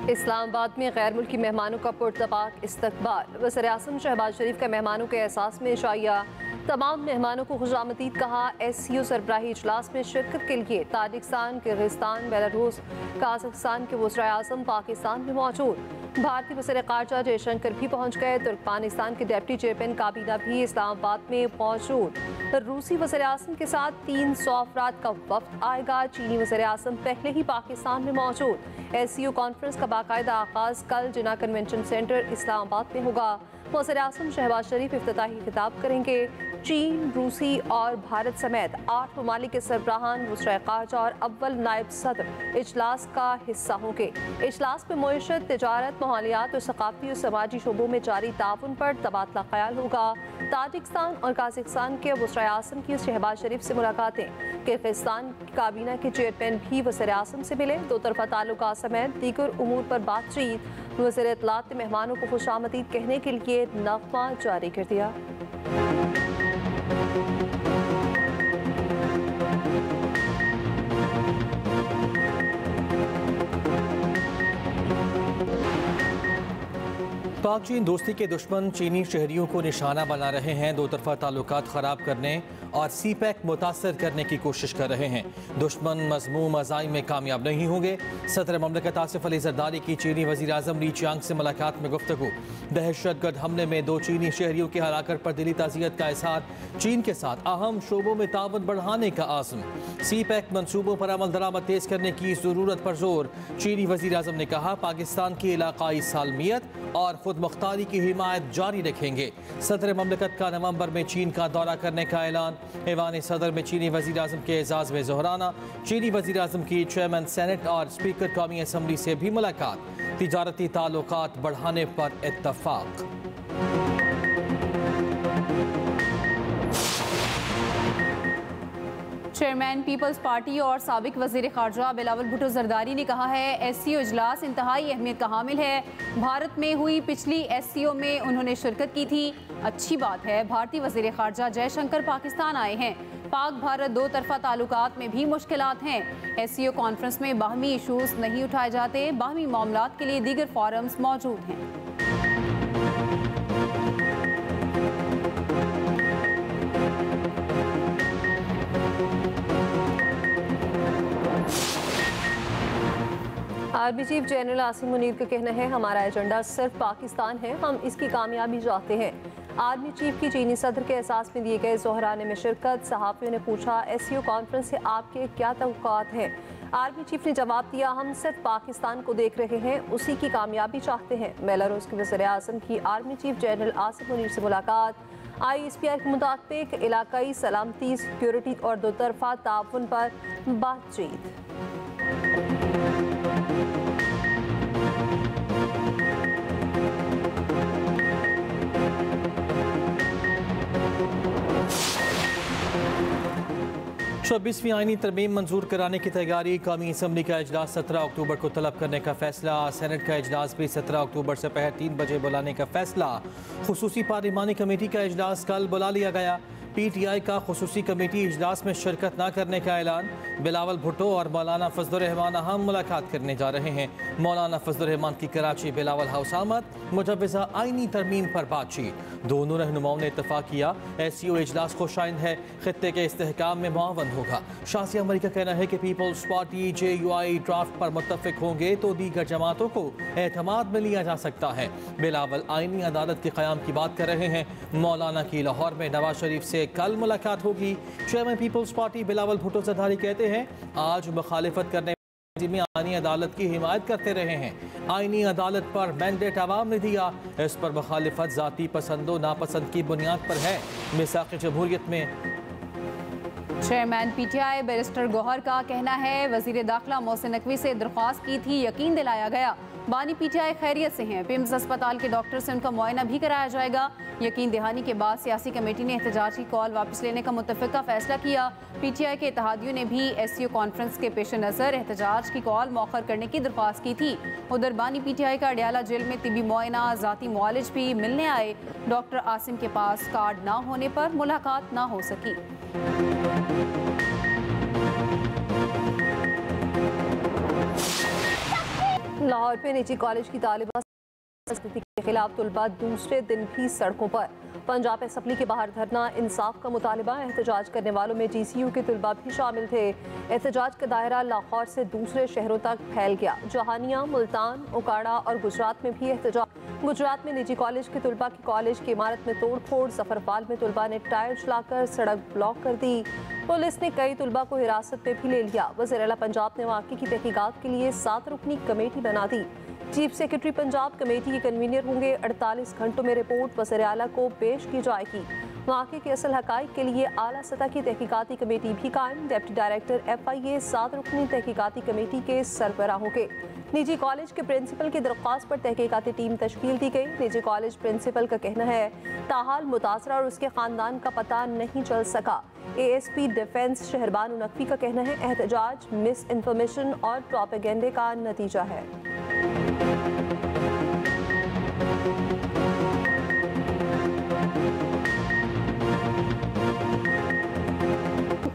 इस्लामाबाद में गैर मुल्की मेहमानों का पुरतपाक इस्तकबाल। वज़ीर-ए-आज़म शहबाज शरीफ का मेहमानों के एहसास में इशाया। तमाम मेहमानों को खुशामदीद कहा। SCO सरबराही इजलास में शिरकत के लिए ताजिकिस्तान, किर्गिस्तान, बेलारूस, काज़ाख्स्तान के वज़ीर-ए-आज़म पाकिस्तान में मौजूद। भारतीय वज़ीर ख़ारजा जयशंकर भी पहुँच गए। तुर्कमानिस्तान के डिप्टी चेयरमैन काबीना भी इस्लामाबाद में मौजूद। रूसी वज़ीर-ए-आज़म के साथ 300 अफराद का वफ्द आएगा। चीनी वज़ीर-ए-आज़म पहले ही पाकिस्तान में मौजूद। SCO कॉन्फ्रेंस का बाकायदा आगाज़ कल जिना कन्वेंशन सेंटर इस्लामाबाद में होगा। वज़ीर-ए-आज़म शहबाज शरीफ इफ्तिताही खिताब करेंगे। चीन, रूसी और भारत समेत 8 ममालिक के सरबराहान, वज़ीर ख़ारजा और अव्वल नायब सदर इजलास का हिस्सा होंगे। इजलास में मईशत, तिजारत, माहौलियात और सकाफती और समाजी शोबों में जारी ताउन पर तबादला ख्याल होगा। ताजिकिस्तान और काज़ाख्स्तान के वज़ीर-ए-आज़म की शहबाज शरीफ से मुलाकातें। किर्गिस्तान काबीना के चेयरमैन भी वज़ीर-ए-आज़म से मिले। दो तरफ़ा ताल्लुकात समेत दीगर उमूर पर बातचीत। वज़ीर इत्तलात ने मेहमानों को खुशामदीद कहने के लिए नग़मा जारी कर दिया। पाक चीन दोस्ती के दुश्मन चीनी शहरियों को निशाना बना रहे हैं। दो तरफा ताल्लुकात ख़राब करने और CPEC मुतासर करने की कोशिश कर रहे हैं। दुश्मन मज़मूम अज़ाइम में कामयाब नहीं होंगे। सदर ममलकत आसिफ अली ज़रदारी की चीनी वज़ीर आज़म ली चियांग से मुलाकात में गुफ्तगू। दहशतगर्द हमले में 2 चीनी शहरियों के हलाकत पर दिली ताज़ियत का इज़हार। चीन के साथ अहम शोबों में ताउन बढ़ाने का आज़म। CPEC मनसूबों पर अमल दरामद तेज़ करने की ज़रूरत पर जोर। चीनी वज़ीर आज़म ने कहा, पाकिस्तान की इलाकाई सालमियत और खुद मुख्तारी की हिमायत जारी रखेंगे। सदर ममलकत का नवंबर में चीन का दौरा करने का ऐलान। ऐवान सदर में चीनी वज़ीर आज़म के एजाज़ में ज़ोहराना। चीनी वज़ीर आज़म की चेयरमैन सेनेट और स्पीकर कौमी असम्बली से भी मुलाकात। तिजारती ताल्लुकात बढ़ाने पर इत्तफ़ाक़। चेयरमैन पीपल्स पार्टी और साबिक वज़ीर ख़ारजा बिलावल भुट्टो ज़रदारी ने कहा है, SCO इजलास इंतहाई अहमियत का हामिल है। भारत में हुई पिछली SCO में उन्होंने शिरकत की थी। अच्छी बात है, भारतीय वज़ीर ख़ारजा जयशंकर पाकिस्तान आए हैं। पाक भारत दो तरफा ताल्लुकात में भी मुश्किलात हैं। SCO कॉन्फ्रेंस में बाहमी इशूज़ नहीं उठाए जाते। बाहमी मामलात के लिए दीगर फोरम्स मौजूद हैं। Army chief general Asim Munir का कहना है, हमारा एजेंडा सिर्फ पाकिस्तान है, हम इसकी कामयाबी चाहते हैं। आर्मी चीफ की चीनी सदर के एहसास में दिए गए ज़ोहराने में शिरकत। सहाफ़ियों ने पूछा, SCO कॉन्फ्रेंस से आपके क्या तवक्कुआत हैं? आर्मी चीफ ने जवाब दिया, हम सिर्फ पाकिस्तान को देख रहे हैं, उसी की कामयाबी चाहते हैं। बेलारूस के वज़ीर-ए-आज़म की army chief general Asim Munir से मुलाकात। ISPR के मुताबिक इलाकाई सलामती, सिक्योरिटी और दो तरफा ताउन पर बातचीत। 26वीं आईनी तरमीम मंजूर कराने की तैयारी। कौमी असम्बली का इजलास 17 अक्टूबर को तलब करने का फैसला। सेनेट का इजलास भी 17 अक्टूबर से पहर 3 बजे बुलाने का फैसला। खुसूसी पार्लिमानी कमेटी का इजलास कल बुला लिया गया। PTI का खुसूसी कमेटी इजलास में शिरकत न करने का ऐलान। बिलावल भुट्टो और मौलाना फजलुर रहमान अहम मुलाकात करने जा रहे हैं। मौलाना फजलुर रहमान की कराची बिलावल हाउस आमद। मुजव्वज़ा आईनी तरमीम पर बातचीत। दोनों रहनुमाओं ने इत्तफाक किया, SCO इजलास को शायद है खित्ते के इस्तेहकाम में मुआवन होगा। शासिया मरी का कहना है कि पीपल्स पार्टी JUI ड्राफ्ट पर मुत्तफिक होंगे तो दीगर जमातों को एतमाद में लिया जा सकता है। बिलावल आईनी अदालत के क़याम की बात कर रहे हैं। मौलाना की लाहौर में नवाज शरीफ से कल मुलाकात होगी। Chairman people's party Bilawal Bhutto Zardari कहते हैं, आज मुखालिफत करने में आईनी अदालत की हिमायत करते रहे हैं। आईनी अदालत पर मैंडेट आवाम ने दिया, इस पर मुखालिफत जाती पसंदो नापसंद की बुनियाद पर है। मिसाक़ जमहूरियत में चेयरमैन PTI बैरिस्टर गौहर का कहना है, वज़ीर दाखिला मोहसिन नकवी से दरख्वास्त की थी, यकीन दिलाया गया। बानी PTI खैरियत से हैं। पिम्स अस्पताल के डॉक्टर से उनका मुआयना भी कराया जाएगा। यकीन दहानी के बाद सियासी कमेटी ने एहतजाज की कॉल वापस लेने का मुत्तफ़िका फैसला किया। PTI के इत्तेहादियों ने भी SCO कॉन्फ्रेंस के पेश नज़र एहतजाज की कॉल मौखर करने की दरख्वास्त की थी। उधर बानी PTI का अडियाला जेल में तिबी मुआयना, ज़ाती मुआलिज भी मिलने आए। डॉक्टर आसिम के पास कार्ड ना होने पर मुलाकात ना हो सकी। लाहौर लाहौर में निजी कॉलेज की तालिबा स्थिति के खिलाफ तुलबा दूसरे दिन भी सड़कों पर। पंजाब असेंबली के बाहर धरना, इंसाफ का मुतालबा। एहतजाज करने वालों में GCU के तुलबा भी शामिल थे। एहतजाज का दायरा लाहौर से दूसरे शहरों तक फैल गया। जहानिया, मुल्तान, उकाड़ा और गुजरात में भी एहतजाज। गुजरात में निजी कॉलेज के तुलबा की कॉलेज की इमारत में तोड़ फोड़। जफरपाल में तुलबा ने टायर जलाकर सड़क ब्लॉक कर दी। पुलिस ने कई तुलबा को हिरासत में भी ले लिया। वज़ीर आला पंजाब ने वाक़े की तहकीकात के लिए 7 रुकनी कमेटी बना दी। चीफ सेक्रेटरी पंजाब कमेटी के कन्वीनर होंगे। 48 घंटों में रिपोर्ट वज़ीर आला को पेश की जाएगी। वाक़े के असल हक़ाइक़ के लिए आला सतह की तहकीकाती कमेटी भी कायम। डिप्टी डायरेक्टर FIA 7 रुकनी तहकीकाती कमेटी के सरबराह होंगे। निजी कॉलेज के प्रिंसिपल की दरख्वास्त पर तहकीकाती टीम तश्कील दी गई। निजी कॉलेज प्रिंसिपल का कहना है ताहाल मुतासरा और उसके ख़ानदान का पता नहीं चल सका। ASP डिफेंस शहरबान नकवी का कहना है एहतजाज मिस इन्फॉर्मेशन और प्रोपेगेंडे का नतीजा है।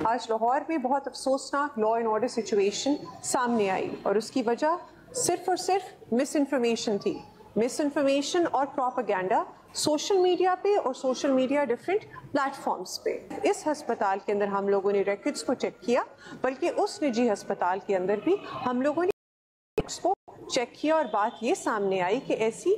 आज लाहौर में बहुत अफसोसनाक लॉ एंड ऑर्डर सिचुएशन सामने आई और उसकी वजह सिर्फ और सिर्फ मिस इन्फॉर्मेशन थी। मिस इन्फॉर्मेशन और प्रोपेगेंडा सोशल मीडिया पे और सोशल मीडिया डिफरेंट प्लेटफॉर्म्स पे। इस हस्पताल के अंदर हम लोगों ने रिकॉर्ड्स को चेक किया, बल्कि उस निजी हस्पताल के अंदर भी हम लोगों ने रिकॉर्ड्स को चेक किया और बात ये सामने आई कि ऐसी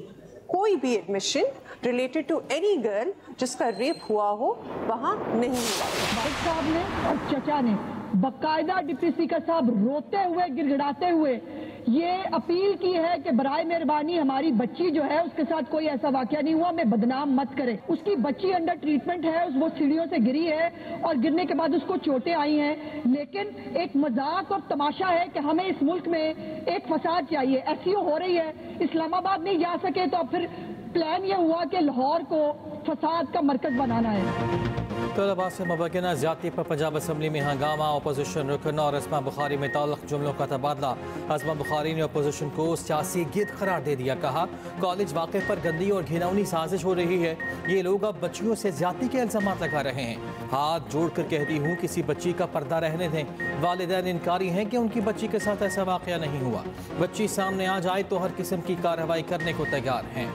कोई भी admission related to any girl जिसका रेप हुआ हो वहाँ नहीं हुआ। भाई साहब ने और चचा ने बकायदा डिप्टी स्पीकर साहब रोते हुए गिड़गिड़ाते हुए ये अपील की है कि बराए मेहरबानी हमारी बच्ची जो है उसके साथ कोई ऐसा वाकया नहीं हुआ, मैं बदनाम मत करे। उसकी बच्ची अंडर ट्रीटमेंट है, वो सीढ़ियों से गिरी है और गिरने के बाद उसको चोटें आई हैं। लेकिन एक मजाक और तमाशा है कि हमें इस मुल्क में एक फसाद चाहिए। SEO हो रही है, इस्लामाबाद नहीं जा सके तो फिर प्लान ये हुआ कि लाहौर को फसाद का मरकज बनाना है। तलबा से मुबैना ज़्यादती पर पंजाब असम्बली में हंगामा। अपोजिशन रुकन और अस्मा बुखारी में ताल्लुक़ जुमलों का तबादला। अस्मा बुखारी ने अपोजिशन को सियासी गिद करार दे दिया। कहा कॉलेज वाक़े पर गंदी और घिनौनी साजिश हो रही है। ये लोग अब बच्चियों से ज़्यादती के इल्ज़ाम लगा रहे हैं। हाथ जोड़ कर कहती हूँ किसी बच्ची का पर्दा रहने दें। वालिदैन इनकारी हैं कि उनकी बच्ची के साथ ऐसा वाक़या नहीं हुआ। बच्ची सामने आ जाए तो हर किस्म की कार्रवाई करने को तैयार हैं।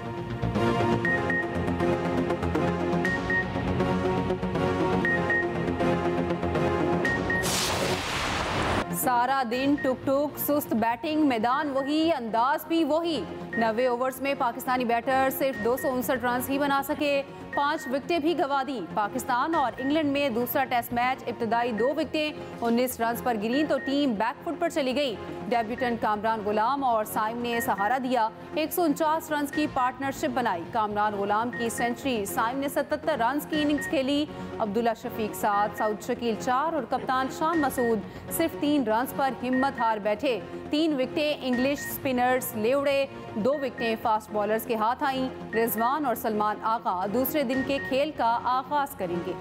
सारा दिन टुक टुक, सुस्त बैटिंग, मैदान वही, अंदाज भी वही। 90 ओवर्स में पाकिस्तानी बैटर सिर्फ 259 रन ही बना सके, 5 विकेटें भी गंवा दी। पाकिस्तान और इंग्लैंड में दूसरा टेस्ट मैच, इब्तदाई 2 विकेटें 19 रन पर गिरी तो टीम बैकफुट पर चली गई। डेब्यूटेंट कामरान गुलाम और साइम ने सहारा दिया, 149 रन की पार्टनरशिप बनाई। कामरान गुलाम की सेंचुरी, साइम ने 77 रन की इनिंग्स खेली। अब्दुल्ला शफीक 7, सऊद शकील 4 और कप्तान शान मसूद सिर्फ 3 रन पर हिम्मत हार बैठे। 3 विकेटें इंग्लिश स्पिनर्स ले उड़े, 2 विकेटें फास्ट बॉलर्स के हाथ आईं। रिजवान और सलमान आगा दूसरे दिन के खेल का आगाज करेंगे।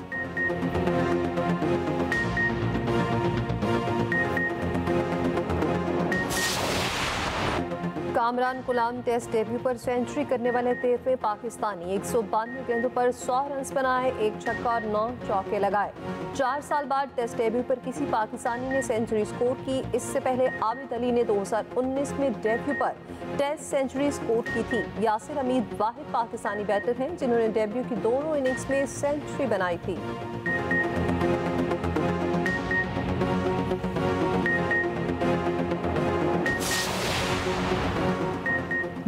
कामरान गुलाम टेस्ट डेब्यू पर सेंचुरी करने वाले 13वें पाकिस्तानी। 192 गेंदों पर 100 रन बनाए, 1 छक्का और 9 चौके लगाए। 4 साल बाद टेस्ट डेब्यू पर किसी पाकिस्तानी ने सेंचुरी स्कोर की। इससे पहले आबिद अली ने 2019 में डेब्यू पर टेस्ट सेंचुरी स्कोर की थी। यासिर हमीद वाहिद पाकिस्तानी बैटर हैं जिन्होंने डेब्यू की दोनों इनिंग्स में सेंचुरी बनाई थी।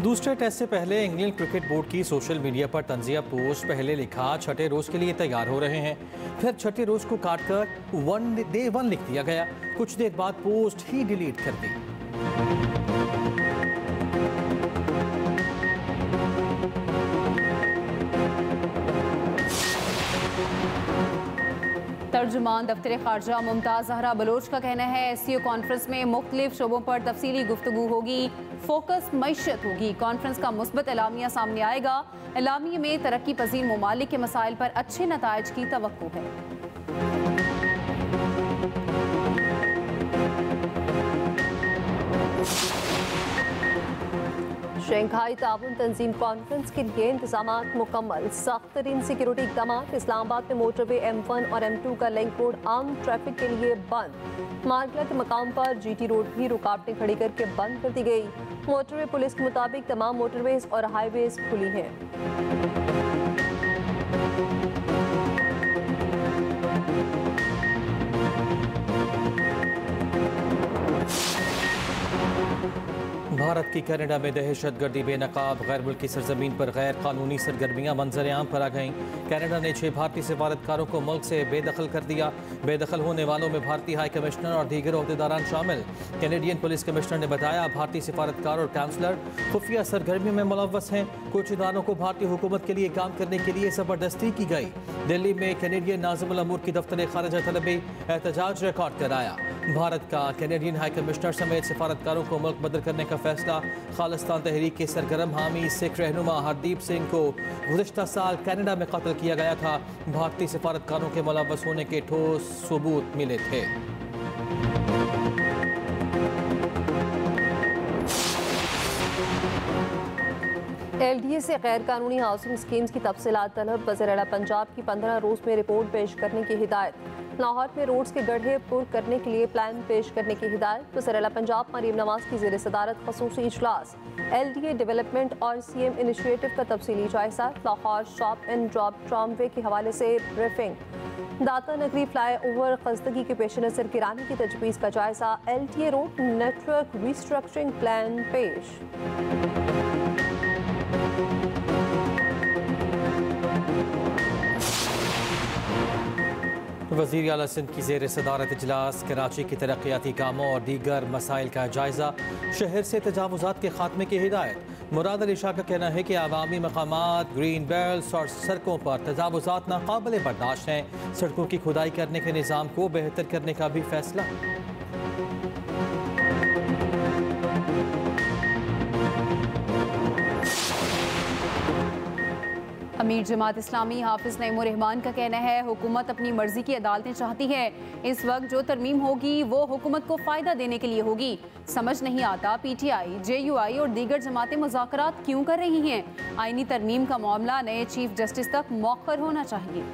दूसरे टेस्ट से पहले इंग्लैंड क्रिकेट बोर्ड की सोशल मीडिया पर तंजिया पोस्ट। पहले लिखा 6ठे रोज के लिए तैयार हो रहे हैं, फिर 6ठे रोज को काटकर डे 1 लिख दिया गया। कुछ देर बाद पोस्ट ही डिलीट कर दी। तर्जुमान दफ्तर खारजा मुमताज़ जहरा बलोच का कहना है SEO कॉन्फ्रेंस में मुख्तलिफ शोबों पर तफसीली गुफ्तगू होगी, फोकस मईशत होगी। कॉन्फ्रेंस का मुस्बत एलामिया सामने आएगा। एलामिया में तरक्की पजीर ममालिक के मसाइल पर अच्छे नताइज की तवक्को है। शंघाई ताउन तंजीम कॉन्फ्रेंस के लिए इंतजाम मुकम्मल। सख्त तरीन सिक्योरिटी इकदाम। इस्लामाबाद में मोटरवे M1 और M2 का लिंक रोड आम ट्रैफिक के लिए बंद। मार्गला के मकाम पर GT रोड भी रुकावटें खड़ी करके बंद कर दी गई। मोटरवे पुलिस के मुताबिक तमाम मोटरवेज और हाईवेज खुली हैं। भारत की कनाडा में दहशतगर्दी बेनकाब गैर मुल्की सरजमीन पर गैर कानूनी सरगर्मियाँ मंजर आम पर आ गईं। कनाडा ने 6 भारतीय सफारतकारों को मुल्क से बेदखल कर दिया। बेदखल होने वालों में भारतीय हाई कमिश्नर और दीगर ओहदेदारान शामिल। कैनेडियन पुलिस कमिश्नर ने बताया भारतीय सफारतकार और काउंसलर खुफिया सरगर्मियों में मुलव्वस हैं। कुछ इदारों को भारतीय हुकूमत के लिए काम करने के लिए ज़बरदस्ती की गई। दिल्ली में कैनेडियन नाज़िमुल अमूर की दफ्तर खारिजा तलबी एहतजाज रिकॉर्ड कराया। भारत का कैनेडियन हाई कमिश्नर समेत सफारतकारों को मुल्क बदर करने का फैसला। खालिस्तान तहरीक के सरगर्म हामी सिख रहनुमा हरदीप सिंह को गुज़िश्ता साल कनाडा में कत्ल किया गया था। भारतीय सफारतकारों के मुलव्वस होने के ठोस सबूत मिले थे। LDA से गैर कानूनी हाउसिंग स्कीम्स की तफसीलात तलब। वज़ीर-ए-आला पंजाब की 15 रोज़ में रिपोर्ट पेश करने की हिदायत। लाहौर में रोड्स के गड्ढे पुर करने के लिए प्लान पेश करने की हिदायत। वज़ीर-ए-आला पंजाब मरीम नवाज की ज़ेर सदारत खसूसी इजलास। LDA डेवलपमेंट और CM इनिशिएटिव का तफसीली जायजा। Lahore shop and drop tramway के हवाले से ब्रीफिंग। दाता नगरी फ्लाई ओवर खस्तगी के पेश नज़र गिराने की तजवीज़ का जायजा। LTA road network restructuring plan पेश। वज़ीर आला सिंध की ज़ेर सदारत इजलास। कराची की तरक्याती कामों और दीगर मसाइल का जायजा। शहर से तजावुज़ात के खात्मे की हिदायत। मुराद अली शाह का कहना है कि आवामी मकामात, ग्रीन बेल्ट और सड़कों पर तजावुज़ात नाकाबिले बर्दाश्त हैं। सड़कों की खुदाई करने के निज़ाम को बेहतर करने का भी फैसला। अमीर जमात इस्लामी हाफिज नईमुर रहमान का कहना है हुकूमत अपनी मर्जी की अदालतें चाहती है। इस वक्त जो तरमीम होगी वो हुकूमत को फ़ायदा देने के लिए होगी। समझ नहीं आता PTI, JUI और दीगर जमातें मुज़ाकरात क्यों कर रही हैं। आईनी तरमीम का मामला नए चीफ जस्टिस तक मौखर होना चाहिए।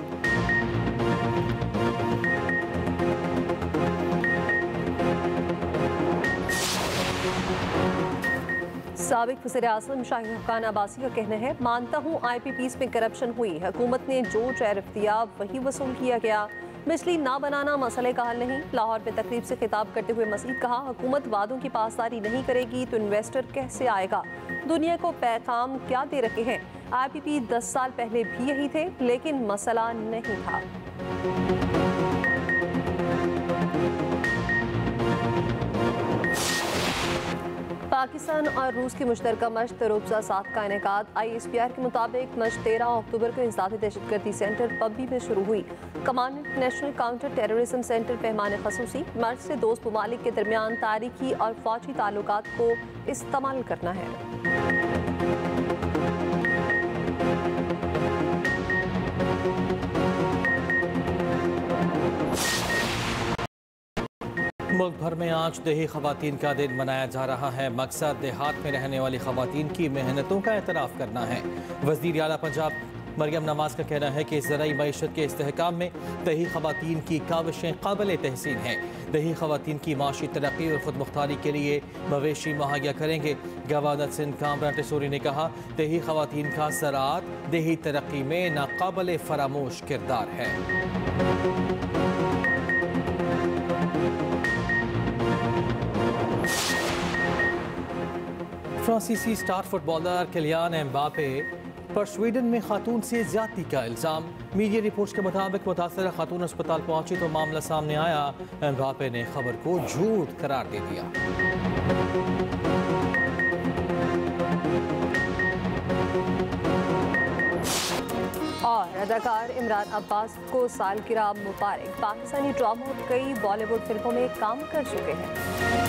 साबिक वज़ीर-ए-आज़म शाहिद खान अब्बासी का कहना है मानता हूँ IPPs में करप्शन हुई। हुकूमत ने जो टैरिफ दिया वही वसूल किया गया। बिजली ना बनाना मसले का हल नहीं। लाहौर में तकरीब से खिताब करते हुए मजीद कहा हुकूमत वादों की पासदारी नहीं करेगी तो इन्वेस्टर कैसे आएगा। दुनिया को पैगाम क्या दे रखे हैं। IPP 10 साल पहले भी यही थे लेकिन मसला नहीं था। पाकिस्तान और रूस की मुश्तरका मश्क रोज़ा 7 का इनेकाद। ISPR के मुताबिक मश्क 13 अक्टूबर को इंसदादी दहशतगर्दी सेंटर पब्बी में शुरू हुई। Command national counter terrorism centre पैमाने खसूसी मर्ज से दोस्त ममालिक के दरमियान तारीखी और फौजी ताल्लुकात को इस्तेमाल करना है। मुल्क भर में आज देही खवातीन का दिन मनाया जा रहा है। मकसद देहात में रहने वाली खवातीन की मेहनतों का एतराफ़ करना है। वज़ीर आला पंजाब मरियम नवाज का कहना है कि ज़राई मईशत के इस्तेहकाम में दही खवातीन की काविशें काबिल तहसीन हैं। दही खवातीन की माशी तरक्की और खुद मुख्तारी के लिए मवेशी मुहैया करेंगे। गवर्नर सिंध कामरान टेसूरी ने कहा दही खवातीन का ज़राअत दही तरक्की में नाकाबिल फरामोश किरदार है। फ्रांसीसी स्टार फुटबॉलर किलियान एम्बापे पर स्वीडन में खातून से ज्यादती का इल्ज़ाम। मीडिया रिपोर्ट्स के मुताबिक मुतासरा खातून अस्पताल पहुंची तो मामला सामने आया। एम्बापे ने खबर को झूठ करार दे दिया। और अदाकार इमरान अब्बास को सालगिरह मुबारक। पाकिस्तानी ड्रामा और कई बॉलीवुड फिल्मों में काम कर चुके हैं।